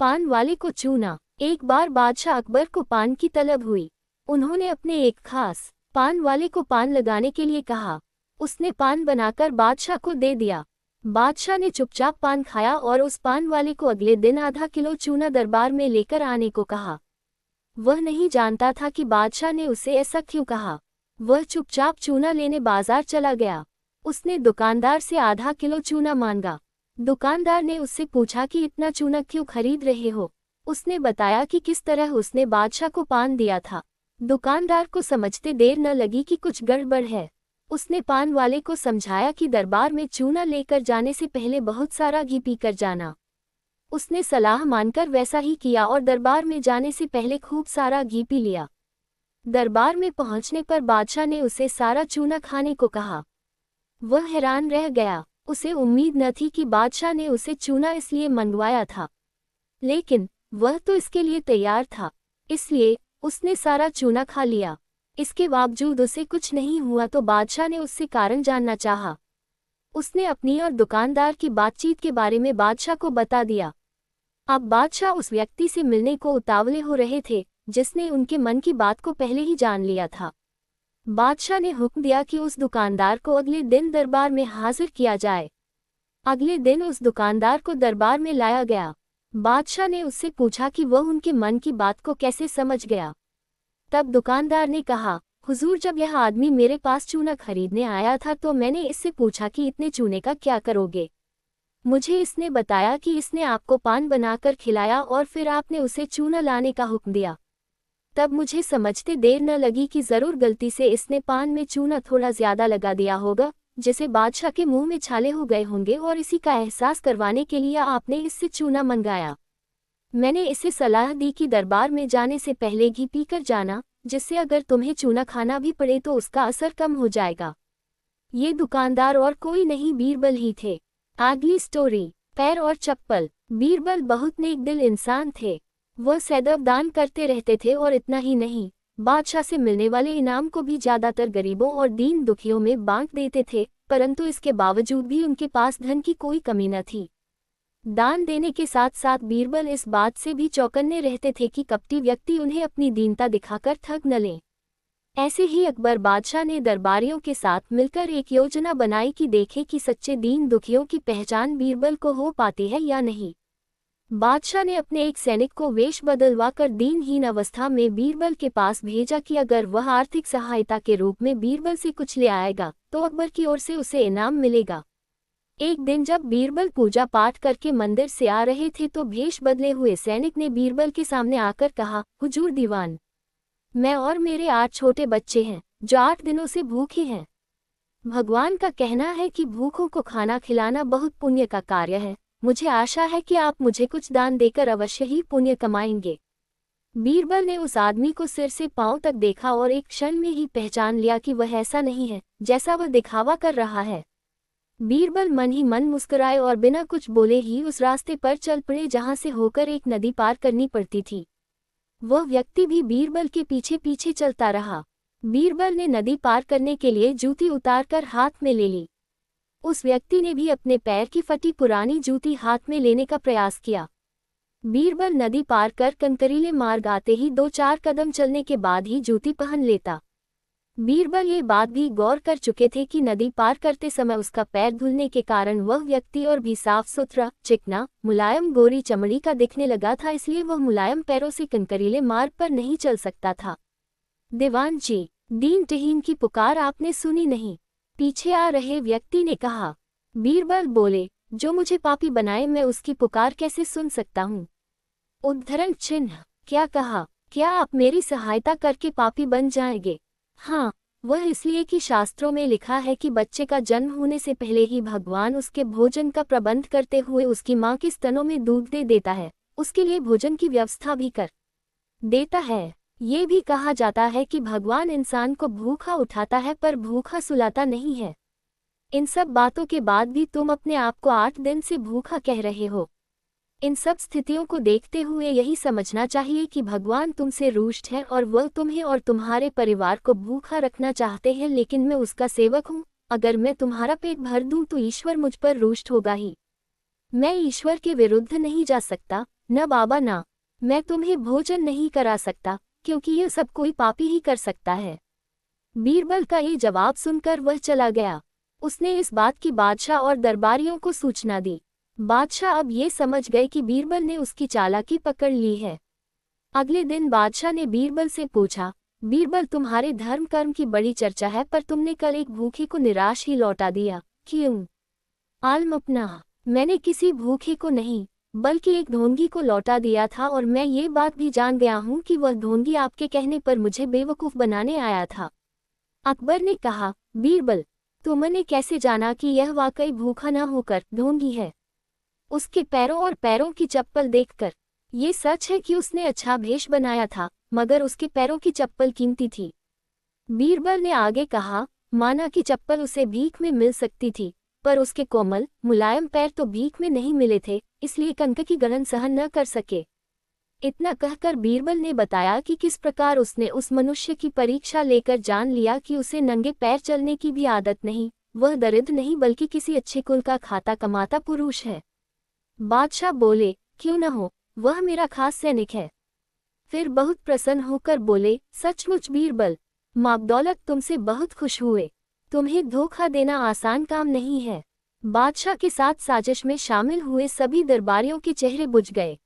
पान वाले को चूना। एक बार बादशाह अकबर को पान की तलब हुई। उन्होंने अपने एक खास पान वाले को पान लगाने के लिए कहा। उसने पान बनाकर बादशाह को दे दिया। बादशाह ने चुपचाप पान खाया और उस पान वाले को अगले दिन आधा किलो चूना दरबार में लेकर आने को कहा। वह नहीं जानता था कि बादशाह ने उसे ऐसा क्यों कहा। वह चुपचाप चूना लेने बाजार चला गया। उसने दुकानदार से आधा किलो चूना मांगा। दुकानदार ने उससे पूछा कि इतना चूना क्यों खरीद रहे हो। उसने बताया कि किस तरह उसने बादशाह को पान दिया था। दुकानदार को समझते देर न लगी कि कुछ गड़बड़ है। उसने पान वाले को समझाया कि दरबार में चूना लेकर जाने से पहले बहुत सारा घी पीकर जाना। उसने सलाह मानकर वैसा ही किया और दरबार में जाने से पहले खूब सारा घी पी लिया। दरबार में पहुंचने पर बादशाह ने उसे सारा चूना खाने को कहा। वह हैरान रह गया। उसे उम्मीद न थी कि बादशाह ने उसे चूना इसलिए मंगवाया था, लेकिन वह तो इसके लिए तैयार था, इसलिए उसने सारा चूना खा लिया। इसके बावजूद उसे कुछ नहीं हुआ तो बादशाह ने उससे कारण जानना चाहा। उसने अपनी और दुकानदार की बातचीत के बारे में बादशाह को बता दिया। अब बादशाह उस व्यक्ति से मिलने को उतावले हो रहे थे जिसने उनके मन की बात को पहले ही जान लिया था। बादशाह ने हुक्म दिया कि उस दुकानदार को अगले दिन दरबार में हाजिर किया जाए। अगले दिन उस दुकानदार को दरबार में लाया गया। बादशाह ने उससे पूछा कि वह उनके मन की बात को कैसे समझ गया। तब दुकानदार ने कहा, हुजूर, जब यह आदमी मेरे पास चूना खरीदने आया था तो मैंने इससे पूछा कि इतने चूने का क्या करोगे। मुझे इसने बताया कि इसने आपको पान बनाकर खिलाया और फिर आपने उसे चूना लाने का हुक्म दिया। तब मुझे समझते देर न लगी कि जरूर गलती से इसने पान में चूना थोड़ा ज्यादा लगा दिया होगा, जिसे बादशाह के मुंह में छाले हो गए होंगे और इसी का एहसास करवाने के लिए आपने इससे चूना मंगाया। मैंने इसे सलाह दी कि दरबार में जाने से पहले घी पीकर जाना, जिससे अगर तुम्हें चूना खाना भी पड़े तो उसका असर कम हो जाएगा। ये दुकानदार और कोई नहीं, बीरबल ही थे। अगली स्टोरी, पैर और चप्पल। बीरबल बहुत नेक दिल इंसान थे। वह सदैव दान करते रहते थे और इतना ही नहीं, बादशाह से मिलने वाले इनाम को भी ज्यादातर गरीबों और दीन दुखियों में बांट देते थे, परंतु इसके बावजूद भी उनके पास धन की कोई कमी न थी। दान देने के साथ साथ बीरबल इस बात से भी चौकन्ने रहते थे कि कपटी व्यक्ति उन्हें अपनी दीनता दिखाकर ठग न लें। ऐसे ही अकबर बादशाह ने दरबारियों के साथ मिलकर एक योजना बनाई कि देखे कि सच्चे दीन दुखियों की पहचान बीरबल को हो पाती है या नहीं। बादशाह ने अपने एक सैनिक को वेश बदलवाकर दीनहीन अवस्था में बीरबल के पास भेजा कि अगर वह आर्थिक सहायता के रूप में बीरबल से कुछ ले आएगा तो अकबर की ओर से उसे इनाम मिलेगा। एक दिन जब बीरबल पूजा पाठ करके मंदिर से आ रहे थे तो भेष बदले हुए सैनिक ने बीरबल के सामने आकर कहा, हुजूर दीवान, मैं और मेरे 8 छोटे बच्चे हैं जो 8 दिनों से भूखे हैं। भगवान का कहना है कि भूखों को खाना खिलाना बहुत पुण्य का कार्य है। मुझे आशा है कि आप मुझे कुछ दान देकर अवश्य ही पुण्य कमाएंगे। बीरबल ने उस आदमी को सिर से पांव तक देखा और एक क्षण में ही पहचान लिया कि वह ऐसा नहीं है जैसा वह दिखावा कर रहा है। बीरबल मन ही मन मुस्कुराए और बिना कुछ बोले ही उस रास्ते पर चल पड़े जहां से होकर एक नदी पार करनी पड़ती थी। वह व्यक्ति भी बीरबल के पीछे पीछे चलता रहा। बीरबल ने नदी पार करने के लिए जूती उतारकर हाथ में ले ली। उस व्यक्ति ने भी अपने पैर की फटी पुरानी जूती हाथ में लेने का प्रयास किया। बीरबल नदी पार कर कंकरीले मार्ग आते ही 2-4 कदम चलने के बाद ही जूती पहन लेता। बीरबल ये बात भी गौर कर चुके थे कि नदी पार करते समय उसका पैर धुलने के कारण वह व्यक्ति और भी साफ सुथरा, चिकना, मुलायम गोरी चमड़ी का दिखने लगा था, इसलिए वह मुलायम पैरों से कंकरीले मार्ग पर नहीं चल सकता था। दीवान जी, दीन टहीन की पुकार आपने सुनी नहीं? पीछे आ रहे व्यक्ति ने कहा। बीरबल बोले, जो मुझे पापी बनाए मैं उसकी पुकार कैसे सुन सकता हूँ? उद्धरण चिन्ह। क्या कहा? क्या आप मेरी सहायता करके पापी बन जाएंगे? हाँ, वह इसलिए कि शास्त्रों में लिखा है कि बच्चे का जन्म होने से पहले ही भगवान उसके भोजन का प्रबंध करते हुए उसकी माँ के स्तनों में दूध दे देता है, उसके लिए भोजन की व्यवस्था भी कर देता है। ये भी कहा जाता है कि भगवान इंसान को भूखा उठाता है पर भूखा सुलाता नहीं है। इन सब बातों के बाद भी तुम अपने आप को 8 दिन से भूखा कह रहे हो। इन सब स्थितियों को देखते हुए यही समझना चाहिए कि भगवान तुमसे रुष्ट है और वह तुम्हें और तुम्हारे परिवार को भूखा रखना चाहते हैं, लेकिन मैं उसका सेवक हूँ। अगर मैं तुम्हारा पेट भर दूँ तो ईश्वर मुझ पर रुष्ट होगा ही। मैं ईश्वर के विरुद्ध नहीं जा सकता, न बाबा ना, मैं तुम्हें भोजन नहीं करा सकता, क्योंकि यह सब कोई पापी ही कर सकता है। बीरबल का ये जवाब सुनकर वह चला गया। उसने इस बात की बादशाह और दरबारियों को सूचना दी। बादशाह अब ये समझ गए कि बीरबल ने उसकी चालाकी पकड़ ली है। अगले दिन बादशाह ने बीरबल से पूछा, बीरबल तुम्हारे धर्म कर्म की बड़ी चर्चा है, पर तुमने कल एक भूखे को निराश ही लौटा दिया, क्यों? आलम अपना, मैंने किसी भूखे को नहीं, बल्कि एक ढोंगी को लौटा दिया था, और मैं ये बात भी जान गया हूँ कि वह ढोंगी आपके कहने पर मुझे बेवकूफ़ बनाने आया था। अकबर ने कहा, बीरबल, तुमने कैसे जाना कि यह वाकई भूखा न होकर ढोंगी है? उसके पैरों और पैरों की चप्पल देखकर ये सच है कि उसने अच्छा भेष बनाया था, मगर उसके पैरों की चप्पल कीमती थी। बीरबल ने आगे कहा, माना कि चप्पल उसे भीख में मिल सकती थी, पर उसके कोमल मुलायम पैर तो भीख में नहीं मिले थे, इसलिए कंक की गलन सहन न कर सके। इतना कहकर बीरबल ने बताया कि किस प्रकार उसने उस मनुष्य की परीक्षा लेकर जान लिया कि उसे नंगे पैर चलने की भी आदत नहीं, वह दरिद्र नहीं बल्कि किसी अच्छे कुल का खाता कमाता पुरुष है। बादशाह बोले, क्यों न हो, वह मेरा खास सैनिक है। फिर बहुत प्रसन्न होकर बोले, सचमुच बीरबल, माबदौलत तुमसे बहुत खुश हुए। तुम्हें धोखा देना आसान काम नहीं है। बादशाह के साथ साजिश में शामिल हुए सभी दरबारियों के चेहरे बुझ गए।